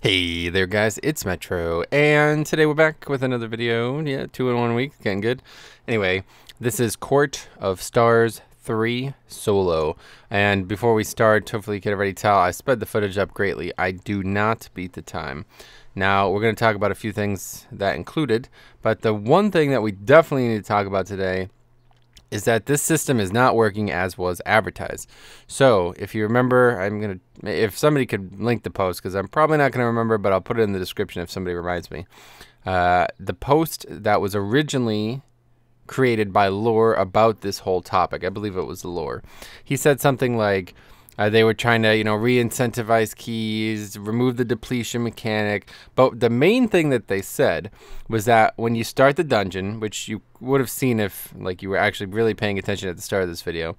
Hey there guys, it's Metro, and today we're back with another video. Yeah, 2 in 1 week, getting good. Anyway, this is Court of Stars 3 Solo, and before we start, hopefully you can already tell, I sped the footage up greatly. I do not beat the time. Now, we're going to talk about a few things that included, but the one thing that we definitely need to talk about today is that this system is not working as was advertised. So if you remember, if somebody could link the post, because I'm probably not going to remember, but I'll put it in the description if somebody reminds me. The post that was originally created by Lore about this whole topic, I believe it was Lore. He said something like, they were trying to, re-incentivize keys, remove the depletion mechanic. But the main thing that they said was that when you start the dungeon, which you would have seen if you were actually really paying attention at the start of this video,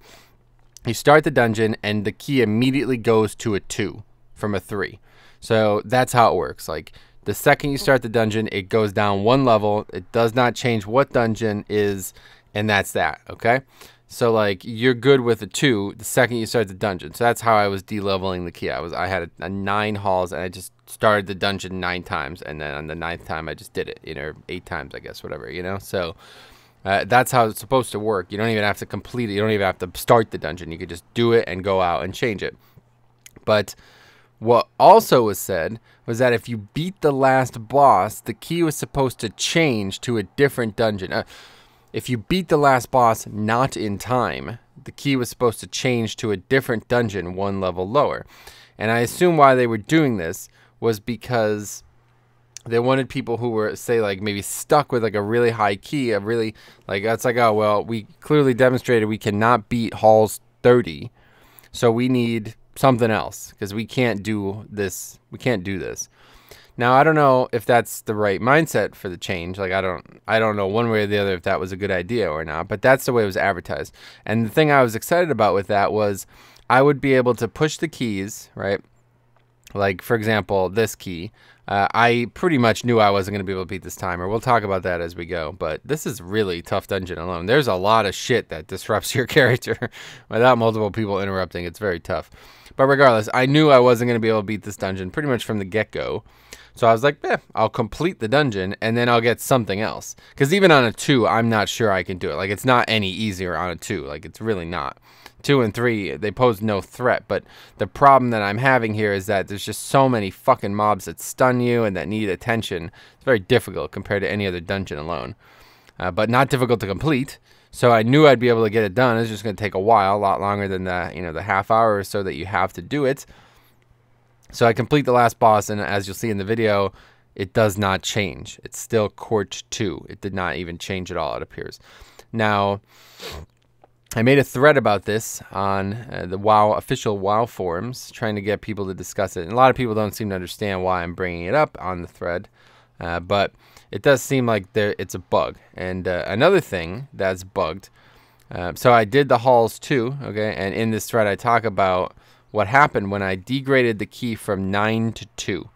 you start the dungeon and the key immediately goes to a 2 from a 3. So that's how it works. Like the second you start the dungeon, it goes down 1 level. It does not change what dungeon is, and that's that, okay? So like you're good with a 2 the second you start the dungeon. So that's how I was de-leveling the key. I had a 9 halls and I just started the dungeon 9 times, and then on the 9th time I just did it, 8 times I guess, whatever, So that's how it's supposed to work. You don't even have to complete it. You don't even have to start the dungeon. You could just do it and go out and change it. But what also was said was that if you beat the last boss, the key was supposed to change to a different dungeon. If you beat the last boss not in time, the key was supposed to change to a different dungeon 1 level lower. And I assume why they were doing this was because they wanted people who were, say, maybe stuck with a really high key, that's oh, well, we clearly demonstrated we cannot beat halls 30, so we need something else because we can't do this. We can't do this. Now, I don't know if that's the right mindset for the change. I don't know one way or the other if that was a good idea or not, but that's the way it was advertised. And the thing I was excited about with that was I would be able to push the keys, right? Like, for example, this key. I pretty much knew I wasn't going to be able to beat this timer. We'll talk about that as we go, but this is really tough dungeon alone. There's a lot of shit that disrupts your character without multiple people interrupting. It's very tough. But regardless, I knew I wasn't going to be able to beat this dungeon pretty much from the get-go. So I was like, I'll complete the dungeon and then I'll get something else. Because even on a 2, I'm not sure I can do it. It's not any easier on a 2. It's really not. 2 and 3, they pose no threat. But the problem that I'm having here is that there's just so many fucking mobs that stun you and that need attention. It's very difficult compared to any other dungeon alone. But not difficult to complete. So I knew I'd be able to get it done. It's just going to take a while, a lot longer than the half hour or so that you have to do it. So I complete the last boss, and as you'll see in the video, it does not change. It's still Court 2. It did not even change at all, it appears. Now, I made a thread about this on the WoW official WoW forums, trying to get people to discuss it. And a lot of people don't seem to understand why I'm bringing it up on the thread, but it does seem like it's a bug. And another thing that's bugged, so I did the halls too, okay? And in this thread, I talk about what happened when I degraded the key from 9 to 2.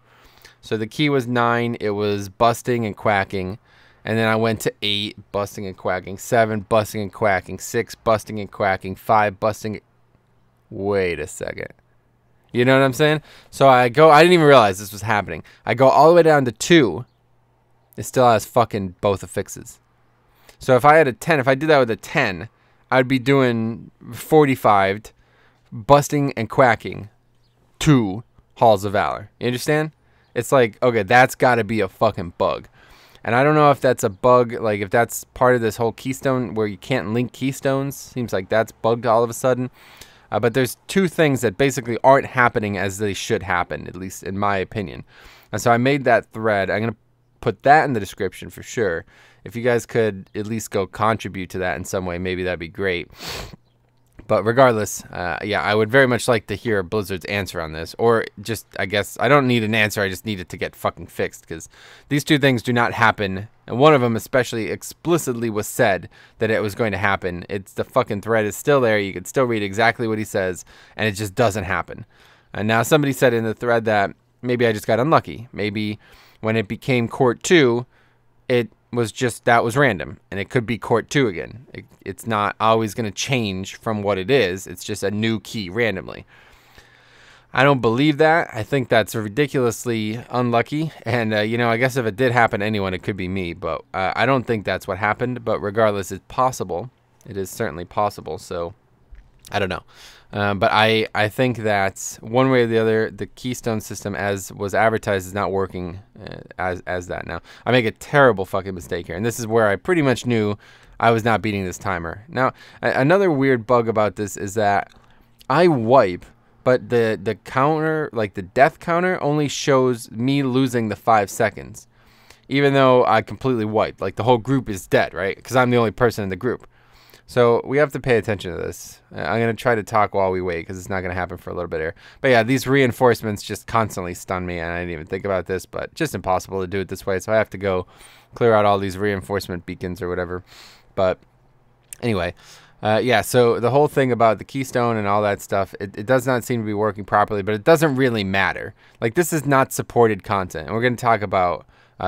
So the key was 9, it was busting and quacking, and then I went to 8, busting and quacking, 7, busting and quacking, 6, busting and quacking, 5, busting. Wait a second. You know what I'm saying? So I didn't even realize this was happening. I go all the way down to 2. It still has fucking both affixes. So if I had a 10, if I did that with a 10, I'd be doing 45 busting and quacking 2 Halls of Valor. You understand? It's okay, that's got to be a fucking bug. And I don't know if that's a bug, if that's part of this whole Keystone where you can't link Keystones. Seems like that's bugged all of a sudden. But there's 2 things that basically aren't happening as they should happen, at least in my opinion. And so I made that thread. I'm going to put that in the description for sure. If you guys could at least go contribute to that in some way, maybe that'd be great. But regardless, yeah, I would very much like to hear Blizzard's answer on this. Or just, I guess, I don't need an answer. I just need it to get fucking fixed. Because these 2 things do not happen. And one of them especially explicitly was said that it was going to happen. It's the fucking thread is still there. You can still read exactly what he says. And it just doesn't happen. And now somebody said in the thread that maybe I just got unlucky. Maybe when it became Court 2, it was just, that was random, and it could be Court 2 again. It's not always going to change from what it is. It's just a new key randomly. I don't believe that. I think that's ridiculously unlucky. And, you know, I guess if it did happen to anyone, it could be me. But I don't think that's what happened. But regardless, it's possible. It is certainly possible. So, I don't know. But I think that one way or the other, the Keystone system, as was advertised, is not working as that now. I make a terrible fucking mistake here. And this is where I pretty much knew I was not beating this timer. Now, another weird bug about this is that I wipe, but the counter, like the death counter, only shows me losing the 5 seconds. Even though I completely wiped. Like the whole group is dead, right? Because I'm the only person in the group. So we have to pay attention to this. I'm going to try to talk while we wait because it's not going to happen for a little bit here. But yeah, these reinforcements just constantly stun me, and I didn't even think about this, but just impossible to do it this way. So I have to go clear out all these reinforcement beacons or whatever. But anyway, yeah, so the whole thing about the Keystone and all that stuff, it does not seem to be working properly, but it doesn't really matter. Like, this is not supported content, and we're going to talk about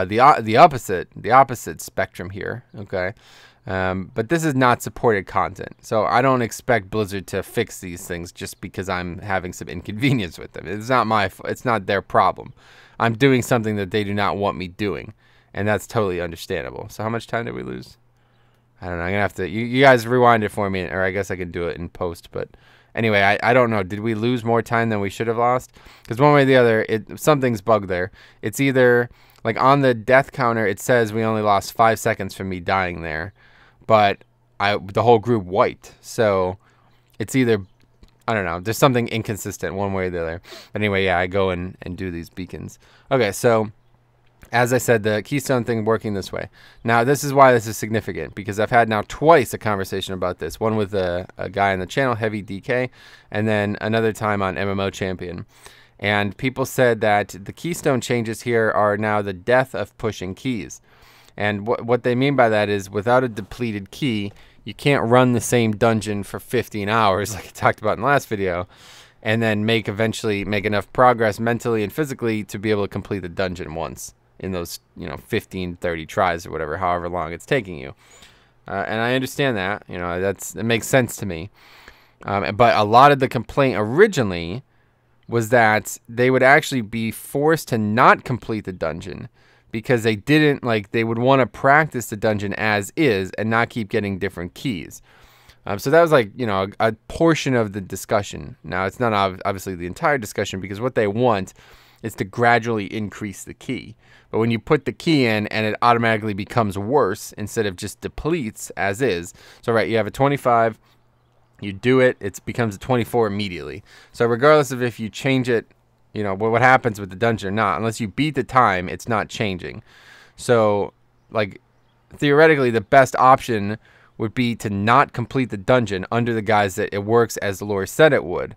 the opposite spectrum here, okay? But this is not supported content, so I don't expect Blizzard to fix these things just because I'm having some inconvenience with them. It's not their problem. I'm doing something that they do not want me doing, and that's totally understandable. So how much time did we lose? I don't know. I'm going to have to... You guys rewind it for me, or I guess I can do it in post. But anyway, I don't know. Did we lose more time than we should have lost? Because one way or the other, something's bugged there. It's either... Like, on the death counter, it says we only lost 5 seconds from me dying there. But the whole group wiped. So it's either... I don't know. There's something inconsistent one way or the other. But anyway, yeah, I go and do these beacons. Okay, so... As I said, the Keystone thing working this way. Now, this is why this is significant, because I've had now twice a conversation about this. One with a guy on the channel, Heavy DK, and then another time on MMO Champion. And people said that the Keystone changes here are now the death of pushing keys. And what they mean by that is, without a depleted key, you can't run the same dungeon for 15 hours, like I talked about in the last video, and then eventually make enough progress mentally and physically to be able to complete the dungeon once. In those, 15, 30 tries or whatever, however long it's taking you. And I understand that, it makes sense to me. But a lot of the complaint originally was that they would actually be forced to not complete the dungeon because they didn't, they would want to practice the dungeon as is and not keep getting different keys. So that was a portion of the discussion. Now, it's not obviously the entire discussion, because what they want is to gradually increase the key. But when you put the key in and it automatically becomes worse instead of just depletes as is. So, right, you have a 25, you do it, it becomes a 24 immediately. So regardless of if you change it, what happens with the dungeon or not, unless you beat the time, it's not changing. So, theoretically, the best option would be to not complete the dungeon under the guise that it works as the lore said it would.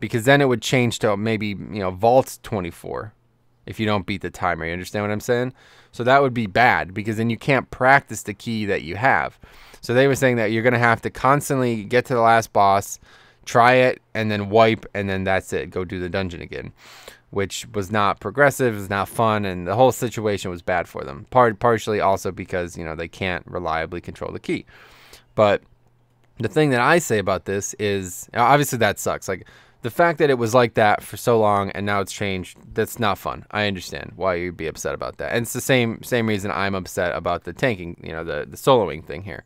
Because then it would change to maybe, Vault 24 if you don't beat the timer. You understand what I'm saying? So that would be bad, because then you can't practice the key that you have. So they were saying that you're going to have to constantly get to the last boss, try it, and then wipe, and then that's it. Go do the dungeon again, which was not progressive, was not fun, and the whole situation was bad for them. Partially also because, they can't reliably control the key. But the thing that I say about this is, obviously that sucks. The fact that it was like that for so long and now it's changed, that's not fun. I understand why you'd be upset about that. And it's the same reason I'm upset about the tanking, the soloing thing here.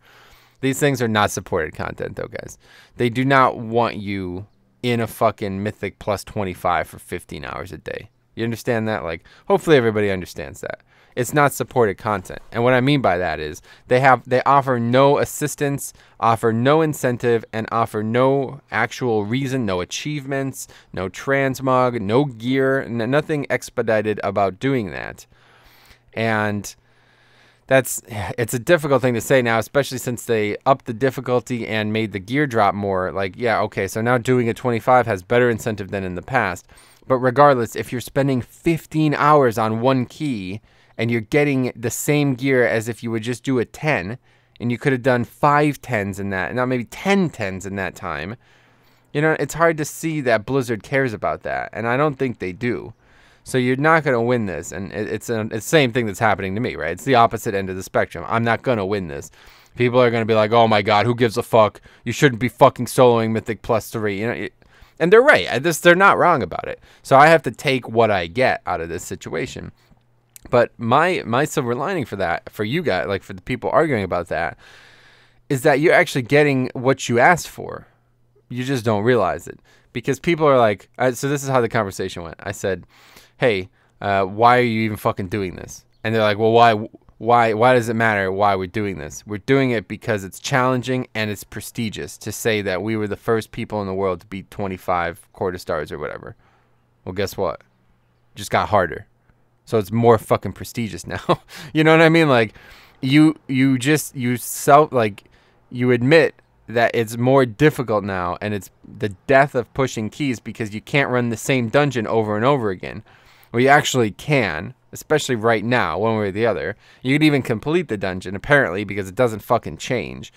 These things are not supported content, though, guys. They do not want you in a fucking Mythic plus 25 for 15 hours a day. You understand that? Hopefully everybody understands that. It's not supported content. And what I mean by that is they offer no assistance, offer no incentive, and offer no actual reason, no achievements, no transmog, no gear, nothing expedited about doing that. And it's a difficult thing to say now, especially since they upped the difficulty and made the gear drop more. Yeah, okay, so now doing a 25 has better incentive than in the past. But regardless, if you're spending 15 hours on one key and you're getting the same gear as if you would just do a 10, and you could have done 5 10s in that, not maybe 10 10s in that time, it's hard to see that Blizzard cares about that, and I don't think they do. So you're not going to win this, and it's the same thing that's happening to me, right? It's the opposite end of the spectrum. I'm not going to win this. People are going to be like, oh my god, who gives a fuck? You shouldn't be fucking soloing Mythic plus 3. And they're right. They're not wrong about it. So I have to take what I get out of this situation. But my silver lining for that, for you guys, like for the people arguing about that, is that you're actually getting what you asked for. You just don't realize it. Because people are like, so this is how the conversation went. I said, hey, why are you even fucking doing this? And they're like, well, why does it matter why we're doing this? We're doing it because it's challenging and it's prestigious to say that we were the first people in the world to beat 25 quarter stars or whatever. Well, guess what? It just got harder. So it's more fucking prestigious now. You know what I mean? Like you admit that it's more difficult now, and it's the death of pushing keys because you can't run the same dungeon over and over again. Well, you actually can, especially right now, one way or the other. You can even complete the dungeon, apparently, because it doesn't fucking change.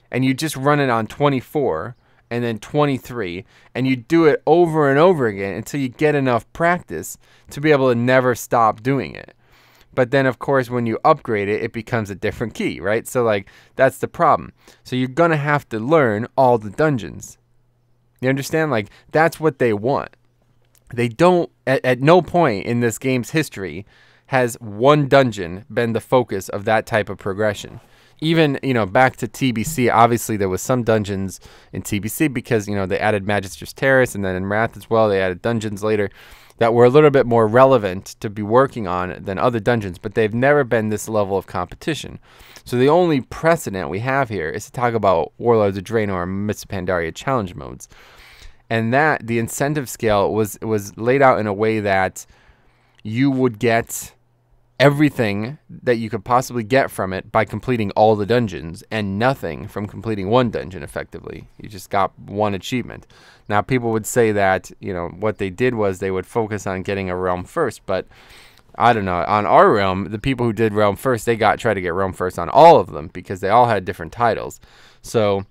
And you just run it on 24 and then 23, and you do it over and over again until you get enough practice to be able to never stop doing it. But then, of course, when you upgrade it, it becomes a different key, right? So, like, that's the problem. So you're going to have to learn all the dungeons. You understand? Like, that's what they want. They don't, at no point in this game's history has one dungeon been the focus of that type of progression. Even, you know, back to TBC, obviously there was some dungeons in TBC because, you know, they added Magister's Terrace, and then in Wrath as well, they added dungeons later that were a little bit more relevant to be working on than other dungeons, but they've never been this level of competition. So the only precedent we have here is to talk about Warlords of Draenor or Mists of Pandaria challenge modes. And that, the incentive scale was laid out in a way that you would get everything that you could possibly get from it by completing all the dungeons, and nothing from completing one dungeon effectively. You just got one achievement. Now, people would say that, you know, what they did was they would focus on getting a realm first, but I don't know. On our realm, the people who did realm first, they tried to get realm first on all of them because they all had different titles. So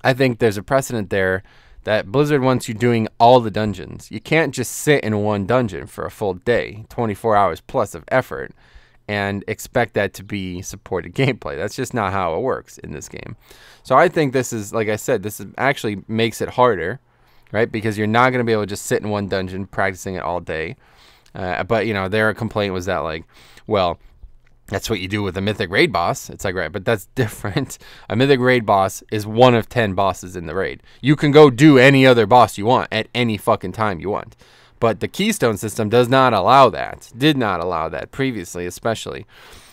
I think there's a precedent there that Blizzard wants you doing all the dungeons. You can't just sit in one dungeon for a full day, 24 hours plus of effort, and expect that to be supported gameplay. That's just not how it works in this game. So I think this is, like I said, actually makes it harder, right? Because you're not going to be able to just sit in one dungeon practicing it all day. But, you know, their complaint was that, like, well, that's what you do with a Mythic Raid boss. It's like, right, but that's different. A Mythic Raid boss is one of 10 bosses in the raid. You can go do any other boss you want at any fucking time you want. But the Keystone system does not allow that. Did not allow that previously, especially.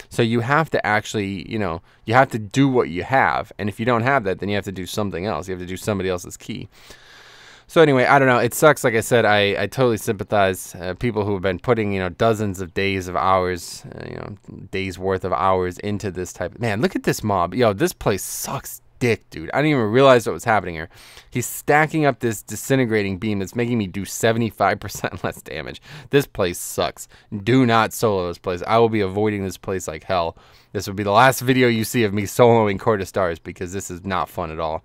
So you have to actually, you know, you have to do what you have. And if you don't have that, then you have to do something else. You have to do somebody else's key. So anyway, I don't know. It sucks. Like I said, I totally sympathize. People who have been putting, you know, dozens of days of hours, you know, days worth of hours into this type of... Man, look at this mob. Yo, this place sucks dick, dude. I didn't even realize what was happening here. He's stacking up this disintegrating beam that's making me do 75% less damage. This place sucks. Do not solo this place. I will be avoiding this place like hell. This will be the last video you see of me soloing Court of Stars because this is not fun at all.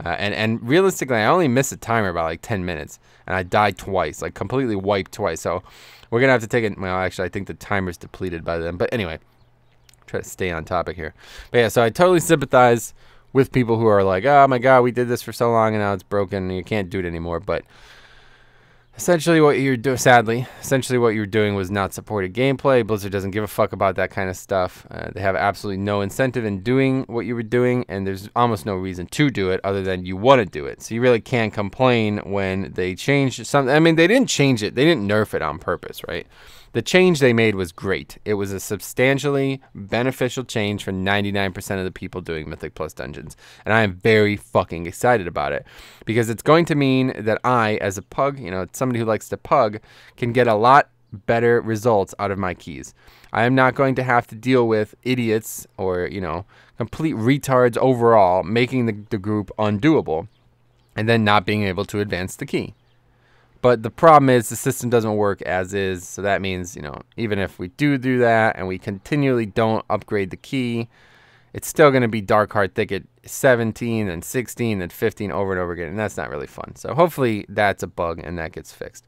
And realistically, I only missed a timer by like 10 minutes, and I died twice, like completely wiped twice. So we're going to have to take it. Well, actually, I think the timer's depleted by then. But anyway, try to stay on topic here. But yeah, so I totally sympathize with people who are like, oh my God, we did this for so long and now it's broken and you can't do it anymore. But essentially what you're doing, sadly, what you're doing was not supported gameplay. Blizzard doesn't give a fuck about that kind of stuff. They have absolutely no incentive in doing what you were doing, and there's almost no reason to do it other than you want to do it. So you really can't complain when they change something. I mean, they didn't change it. They didn't nerf it on purpose, right? The change they made was great. It was a substantially beneficial change for 99% of the people doing Mythic Plus dungeons. And I am very fucking excited about it because it's going to mean that I, as a pug, you know, somebody who likes to pug, can get a lot better results out of my keys. I am not going to have to deal with idiots or, you know, complete retards overall making the group undoable and then not being able to advance the key. But the problem is the system doesn't work as is, so that means, you know, even if we do that and we continually don't upgrade the key, it's still going to be Dark Heart Thicket 17 and 16 and 15 over and over again, and that's not really fun. So hopefully that's a bug and that gets fixed.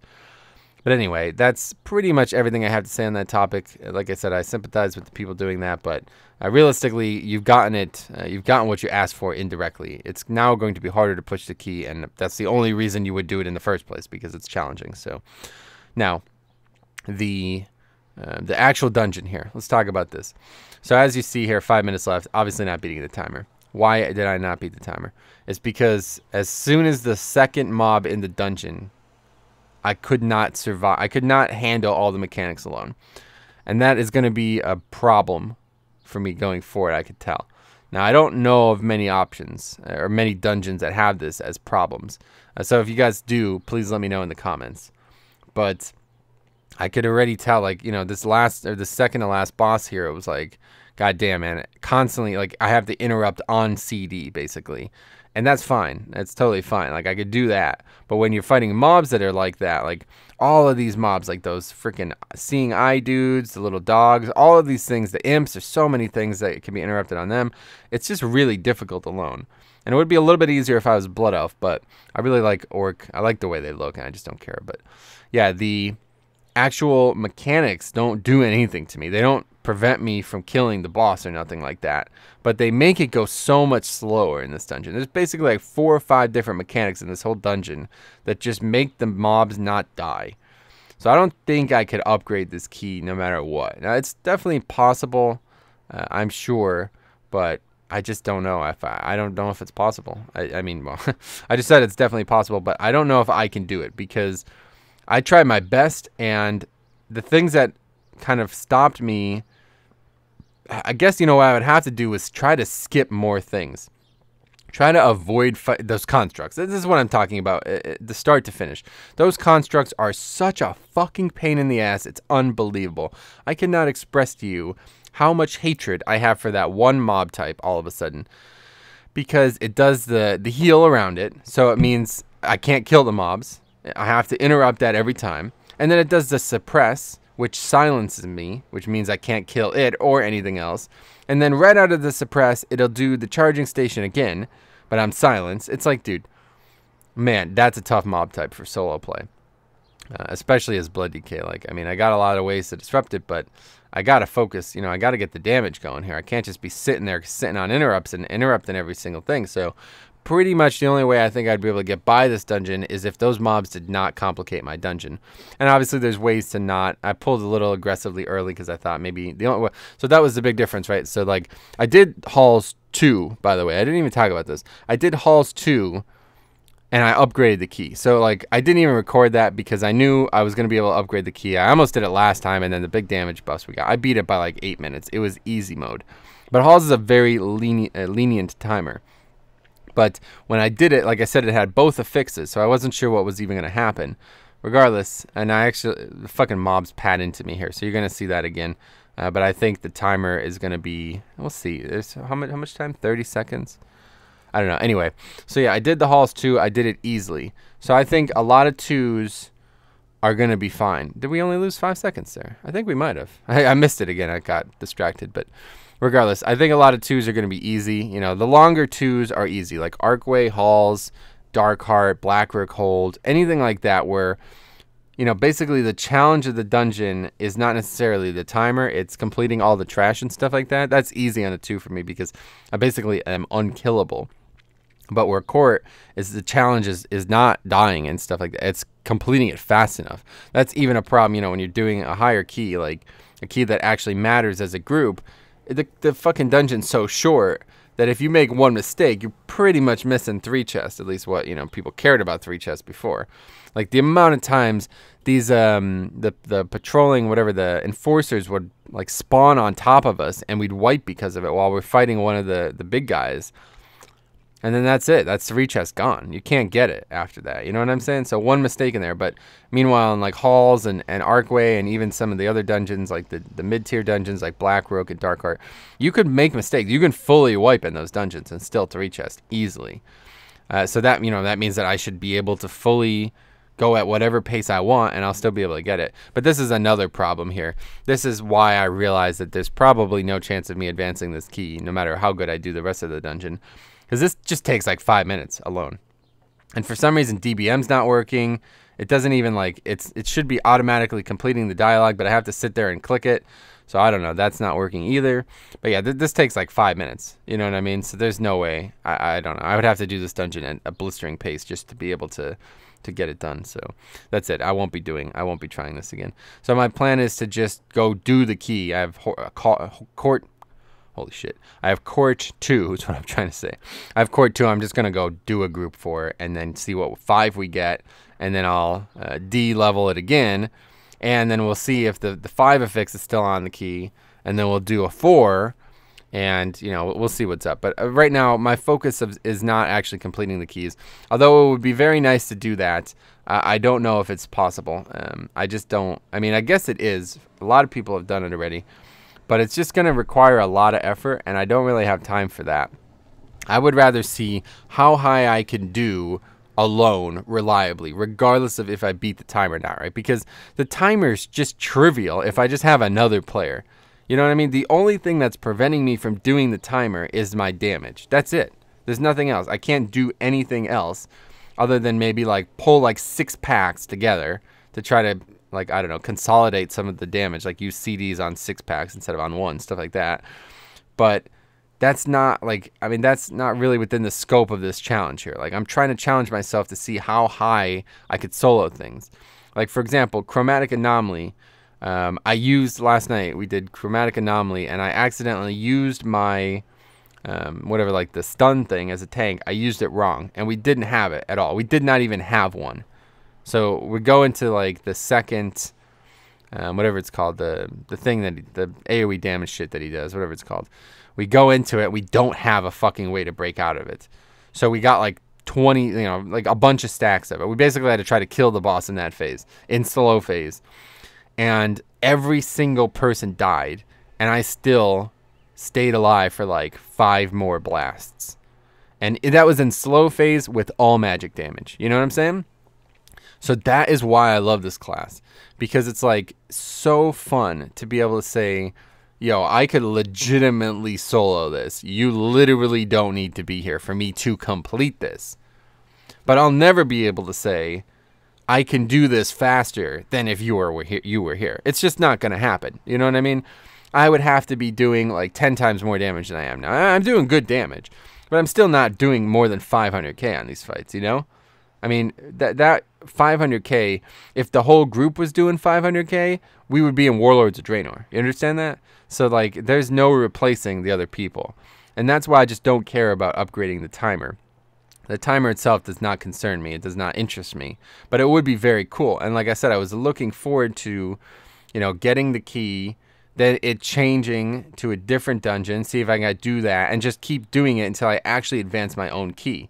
But anyway, that's pretty much everything I have to say on that topic. Like I said, I sympathize with the people doing that, but realistically, you've gotten it. You've gotten what you asked for indirectly. It's now going to be harder to push the key, and that's the only reason you would do it in the first place, because it's challenging. So now, the actual dungeon here. Let's talk about this. So as you see here, 5 minutes left. Obviously not beating the timer. Why did I not beat the timer? It's because as soon as the second mob in the dungeon, I could not survive. I could not handle all the mechanics alone. And that is going to be a problem for me going forward, I could tell. Now, I don't know of many options or many dungeons that have this as problems. So if you guys do, please let me know in the comments. But I could already tell, like, you know, this last, or the second to last boss here, it was like, God damn, man, constantly, like, I have to interrupt on CD, basically. And that's fine. That's totally fine. Like, I could do that. But when you're fighting mobs that are like that, like, all of these mobs, like those freaking seeing eye dudes, the little dogs, all of these things, the imps, there's so many things that can be interrupted on them. It's just really difficult alone. And it would be a little bit easier if I was Blood Elf, but I really like Orc. I like the way they look, and I just don't care. But, yeah, the actual mechanics don't do anything to me. They don't prevent me from killing the boss or nothing like that, but they make it go so much slower in this dungeon. There's basically like 4 or 5 different mechanics in this whole dungeon that just make the mobs not die. So I don't think I could upgrade this key no matter what. Now, it's definitely possible, I'm sure, but I just don't know if I don't know if it's possible. I mean, well, I just said it's definitely possible, but I don't know if I can do it, because I tried my best, and the things that kind of stopped me, I guess, you know, what I would have to do is try to skip more things. Try to avoid those constructs. This is what I'm talking about, the start to finish. Those constructs are such a fucking pain in the ass. It's unbelievable. I cannot express to you how much hatred I have for that one mob type all of a sudden. Because it does the heal around it, so it means I can't kill the mobs. I have to interrupt that every time. And then it does the suppress, which silences me, which means I can't kill it or anything else. And then right out of the suppress, it'll do the charging station again, but I'm silenced. It's like, dude, man, that's a tough mob type for solo play. Especially as Blood DK. Like, I mean, I got a lot of ways to disrupt it, but I got to focus. You know, I got to get the damage going here. I can't just be sitting there, sitting on interrupts and interrupting every single thing. So pretty much the only way I think I'd be able to get by this dungeon is if those mobs did not complicate my dungeon. And obviously there's ways to not. I pulled a little aggressively early because I thought maybe the only way. So that was the big difference, right? So, like, I did Halls 2, by the way. I didn't even talk about this. I did Halls 2, and I upgraded the key. So, like, I didn't even record that because I knew I was going to be able to upgrade the key. I almost did it last time, and then the big damage buffs we got, I beat it by like 8 minutes. It was easy mode. But Halls is a very lenient timer. But when I did it, like I said, it had both affixes, so I wasn't sure what was even going to happen. Regardless, and I actually, the fucking mobs pad into me here, so you're going to see that again. But I think the timer is going to be, we'll see. There's how much time? 30 seconds? I don't know. Anyway, so yeah, I did the Halls 2. I did it easily. So I think a lot of 2s are going to be fine. Did we only lose 5 seconds there? I think we might have. I missed it again. I got distracted, but regardless, I think a lot of 2s are going to be easy. You know, the longer 2s are easy, like Archway, Halls, Darkheart, Blackrook Hold, anything like that where, you know, basically the challenge of the dungeon is not necessarily the timer. It's completing all the trash and stuff like that. That's easy on a 2 for me because I basically am unkillable. But where Court is, the challenge is not dying and stuff like that. It's completing it fast enough. That's even a problem, you know, when you're doing a higher key, like a key that actually matters as a group. The fucking dungeon's so short that if you make one mistake, you're pretty much missing 3 chests. At least what, you know, people cared about 3 chests before. Like the amount of times these the patrolling, whatever, the enforcers would like spawn on top of us and we'd wipe because of it while we're fighting one of the big guys. And then that's it. That's 3 chests gone. You can't get it after that. You know what I'm saying? So one mistake in there. But meanwhile, in like Halls and Archway and even some of the other dungeons, like the mid-tier dungeons like Blackrook and Darkheart, you could make mistakes. You can fully wipe in those dungeons and still 3 chests easily. So that, you know, that means that I should be able to fully go at whatever pace I want and I'll still be able to get it. But this is another problem here. This is why I realize that there's probably no chance of me advancing this key no matter how good I do the rest of the dungeon. Because this just takes like 5 minutes alone. And for some reason, DBM's not working. It doesn't even like, it should be automatically completing the dialogue, but I have to sit there and click it. So I don't know, that's not working either. But yeah, this takes like 5 minutes, you know what I mean? So there's no way, I don't know. I would have to do this dungeon at a blistering pace just to be able to get it done. So that's it. I won't be trying this again. So my plan is to just go do the key. I have court. Holy shit. I have court 2 is what I'm trying to say. I have court 2. I'm just going to go do a group 4 and then see what 5 we get. And then I'll D-level it again. And then we'll see if the 5 affix is still on the key. And then we'll do a 4. And, you know, we'll see what's up. But right now, my focus is not actually completing the keys. Although it would be very nice to do that, I don't know if it's possible. I just don't. I mean, I guess it is. A lot of people have done it already. But it's just going to require a lot of effort, and I don't really have time for that. I would rather see how high I can do alone reliably, regardless of if I beat the timer or not, right? Because the timer's just trivial if I just have another player. You know what I mean? The only thing that's preventing me from doing the timer is my damage. That's it. There's nothing else. I can't do anything else other than maybe like pull like 6 packs together to try to, like, I don't know, consolidate some of the damage, like use CDs on 6 packs instead of on 1, stuff like that. But that's not like, I mean, that's not really within the scope of this challenge here. Like, I'm trying to challenge myself to see how high I could solo things. Like, for example, Chromatic Anomaly. I used last night, we did Chromatic Anomaly, and I accidentally used my, whatever, like the stun thing as a tank. I used it wrong, and we didn't have it at all. We did not even have one. So we go into like the second, whatever it's called, the thing that, the AoE damage shit that he does, whatever it's called. We go into it, we don't have a fucking way to break out of it. So we got like 20, you know, like a bunch of stacks of it. We basically had to try to kill the boss in that phase, in slow phase. And every single person died, and I still stayed alive for like 5 more blasts. And that was in slow phase with all magic damage. You know what I'm saying? So that is why I love this class, because it's like so fun to be able to say, yo, I could legitimately solo this. You literally don't need to be here for me to complete this. But I'll never be able to say, I can do this faster than if you were here. It's just not going to happen. You know what I mean? I would have to be doing like 10 times more damage than I am now. I'm doing good damage, but I'm still not doing more than 500k on these fights, you know? I mean, that 500k, if the whole group was doing 500k, we would be in Warlords of Draenor. You understand that? So, like, there's no replacing the other people. And that's why I just don't care about upgrading the timer. The timer itself does not concern me. It does not interest me. But it would be very cool. And like I said, I was looking forward to, you know, getting the key, then it changing to a different dungeon, see if I can do that, and just keep doing it until I actually advance my own key.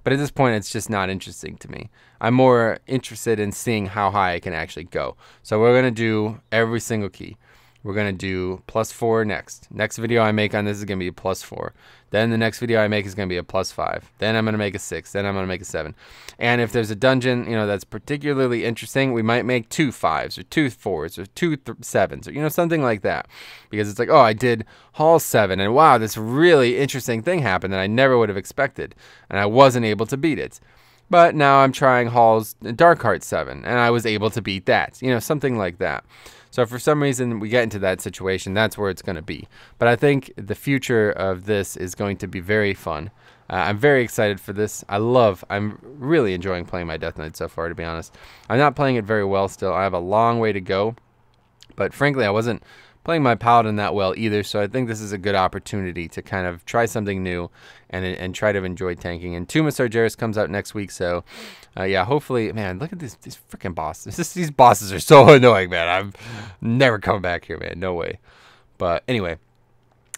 But at this point, it's just not interesting to me. I'm more interested in seeing how high I can actually go. So we're going to do every single key. We're going to do +4 next. Next video I make on this is going to be a +4. Then the next video I make is going to be a +5. Then I'm going to make a 6. Then I'm going to make a 7. And if there's a dungeon, you know, that's particularly interesting, we might make 2 5s or 2 4s or 2 7s or, you know, something like that. Because it's like, oh, I did Hall 7 and wow, this really interesting thing happened that I never would have expected. And I wasn't able to beat it. But now I'm trying Hall's Darkheart 7 and I was able to beat that. You know, something like that. So if for some reason we get into that situation, that's where it's going to be. But I think the future of this is going to be very fun. I'm very excited for this. I'm really enjoying playing my Death Knight so far, to be honest. I'm not playing it very well still. I have a long way to go. But frankly, I wasn't playing my Paladin that well either, so I think this is a good opportunity to kind of try something new and try to enjoy tanking. And Tomb of Sargeras comes out next week, so yeah, hopefully, man, look at these freaking bosses. These bosses are so annoying, man. I'm never coming back here, man. No way. But anyway,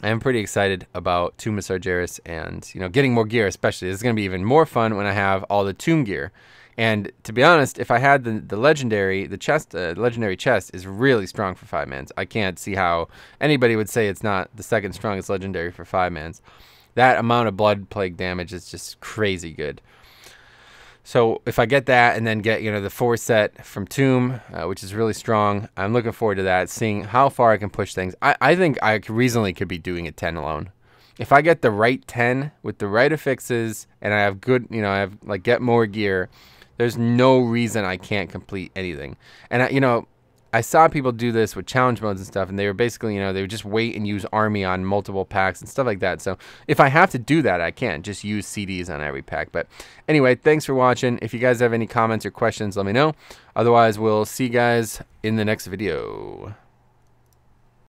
I am pretty excited about Tomb of Sargeras and, you know, getting more gear especially. This is going to be even more fun when I have all the tomb gear. And to be honest, if I had the legendary, legendary chest is really strong for 5-mans. I can't see how anybody would say it's not the second strongest legendary for 5-mans. That amount of blood plague damage is just crazy good. So if I get that and then get, you know, the 4 set from Tomb, which is really strong, I'm looking forward to that, seeing how far I can push things. I think I reasonably could be doing it 10 alone. If I get the right 10 with the right affixes and I have good, you know, I have like get more gear, There's no reason I can't complete anything. And, you know, I saw people do this with challenge modes and stuff, and they were basically, you know, they would just wait and use army on multiple packs and stuff like that. So if I have to do that, I can just use CDs on every pack. But anyway, thanks for watching. If you guys have any comments or questions, let me know. Otherwise, we'll see you guys in the next video.